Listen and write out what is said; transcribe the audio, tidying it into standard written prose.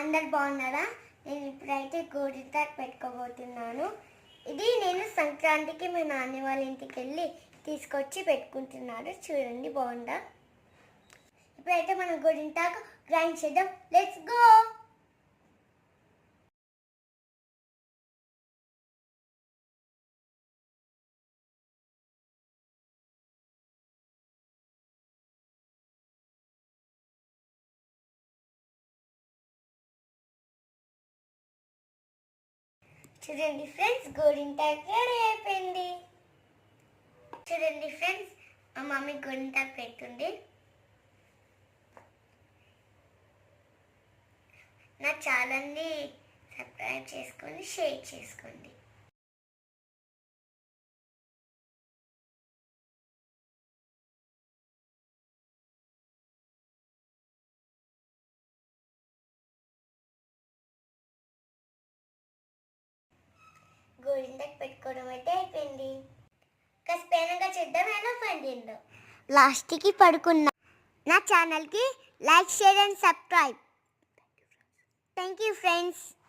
అందరు బాగున్నారా? నేను ఇప్పుడైతే గోరింటాకు పెట్టుకోబోతున్నాను. ఇది నేను సంక్రాంతికి మా నాన్న వాళ్ళ ఇంటికి వెళ్ళి తీసుకొచ్చి పెట్టుకుంటున్నాను. చూడండి బాగుందా. ఇప్పుడైతే మనం గోరింటాకు గ్రైండ్ చేద్దాం. Let's go. చూడండి ఫ్రెండ్స్, గోరింటాకు రెడీ అయిపోయింది. చూడండి ఫ్రెండ్స్, మా మమ్మీ గోరింటాకు పెట్టుంది. నా ఛానల్ని సబ్స్క్రైబ్ చేసుకోండి, షేర్ చేసుకోండి. గోరింటాకు పెట్టుకోవడం అయితే అయిపోయింది. కసిపోయినాక చేద్దాం ఎలా పండిందో. లాస్ట్కి పడుకున్నా. నా ఛానల్కి like, share and subscribe. Thank you friends.